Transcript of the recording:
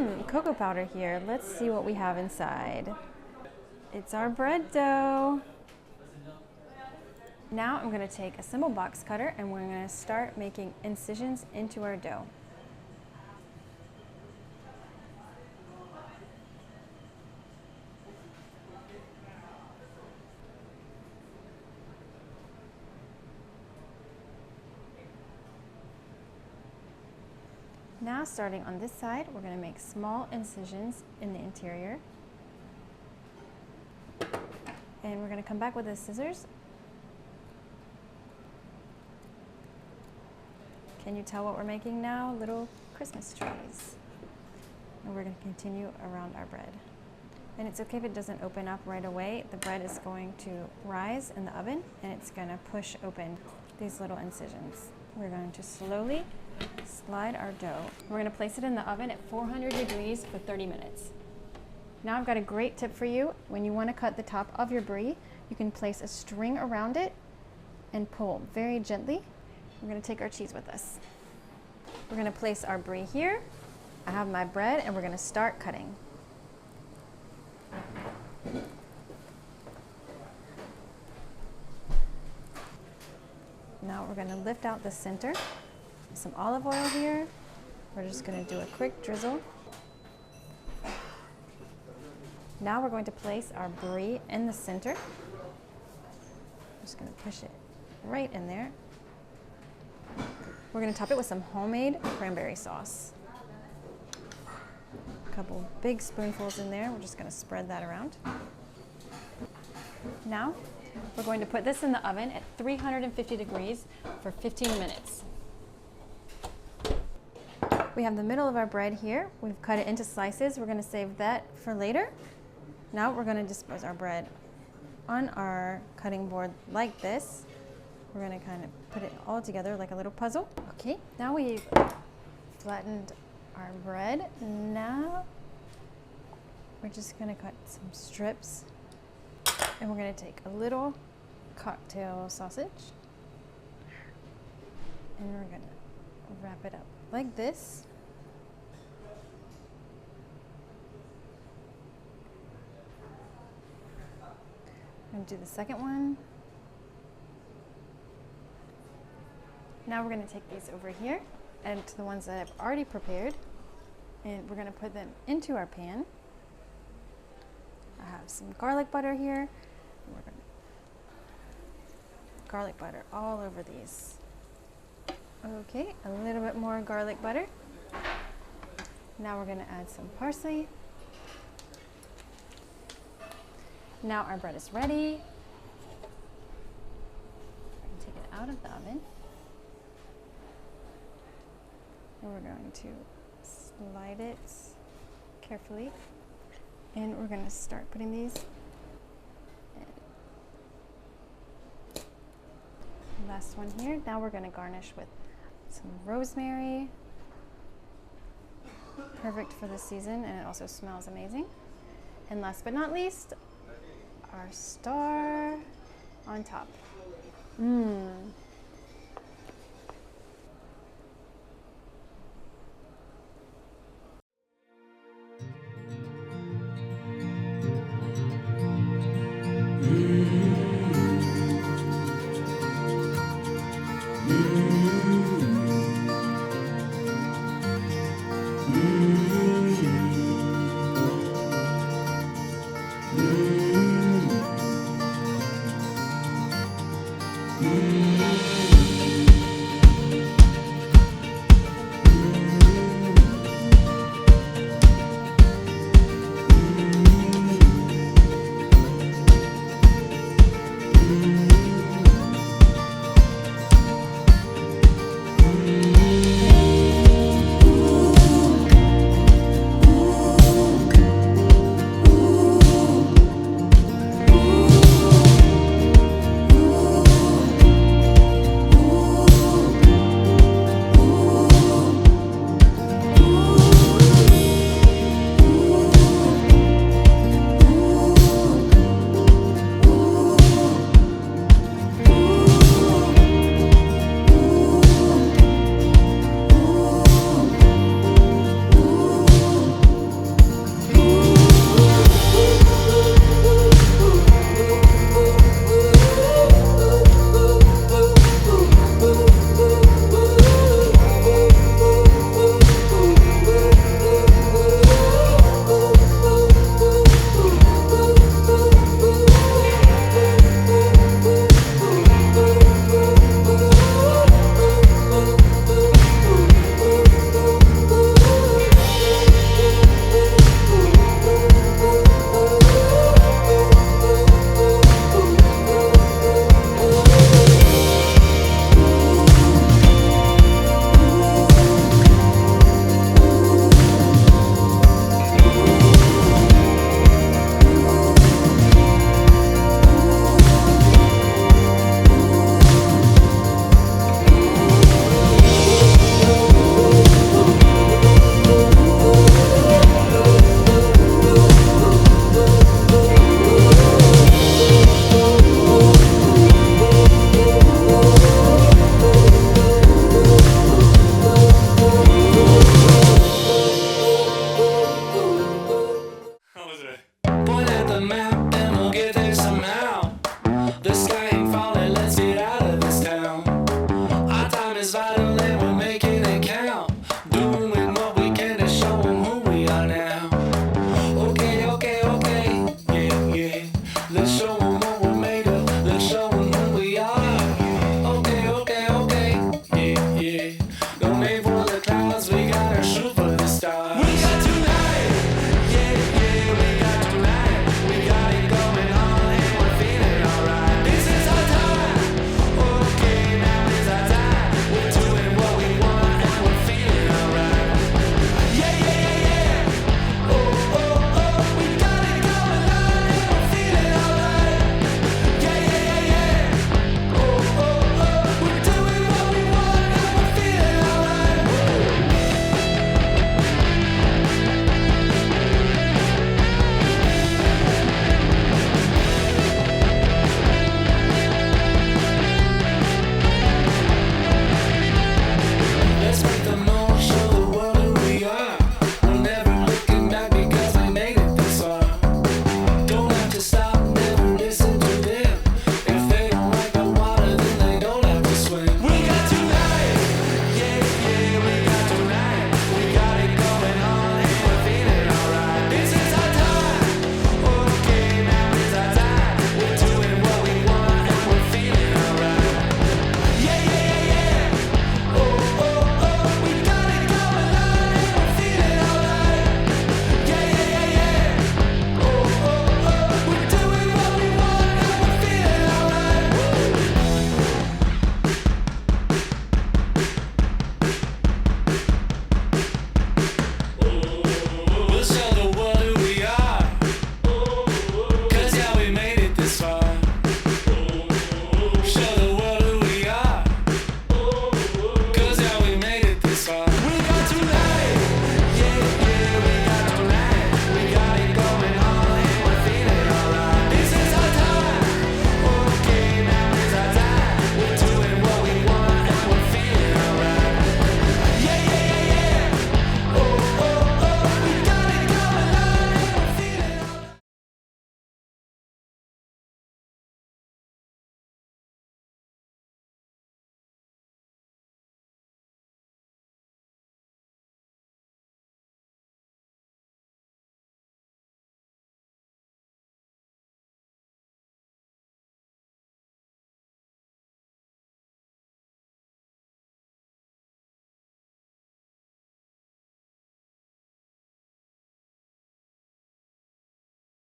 Cocoa powder here. Let's see what we have inside. It's our bread dough. Now I'm going to take a simple box cutter and we're going to start making incisions into our dough. Now, starting on this side, we're going to make small incisions in the interior. And we're going to come back with the scissors. Can you tell what we're making now? Little Christmas trees. And we're going to continue around our bread. And it's okay if it doesn't open up right away. The bread is going to rise in the oven and it's going to push open these little incisions. We're going to slowly slide our dough. We're going to place it in the oven at 400 degrees for 30 minutes. Now I've got a great tip for you. When you want to cut the top of your brie, you can place a string around it and pull very gently. We're going to take our cheese with us. We're going to place our brie here. I have my bread and we're going to start cutting. Now we're going to lift out the center. Some olive oil here. We're just going to do a quick drizzle. Now we're going to place our brie in the center. Just going to push it right in there. We're going to top it with some homemade cranberry sauce. A couple big spoonfuls in there. We're just going to spread that around. Now we're going to put this in the oven at 350 degrees for 15 minutes. We have the middle of our bread here. We've cut it into slices. We're going to save that for later. Now we're going to dispose our bread on our cutting board like this. We're going to kind of put it all together like a little puzzle. Okay, now we've flattened our bread. Now we're just going to cut some strips and we're going to take a little cocktail sausage and we're going to wrap it up like this. I'm going to do the second one. Now we're going to take these over here and to the ones that I've already prepared and we're going to put them into our pan. I have some garlic butter here. And we're going to garlic butter all over these. Okay, a little bit more garlic butter. Now we're going to add some parsley. Now our bread is ready. Take it out of the oven. And we're going to slide it carefully. And we're going to start putting these in. Last one here. Now we're going to garnish with some rosemary. Perfect for the season and it also smells amazing. And last but not least, our star on top.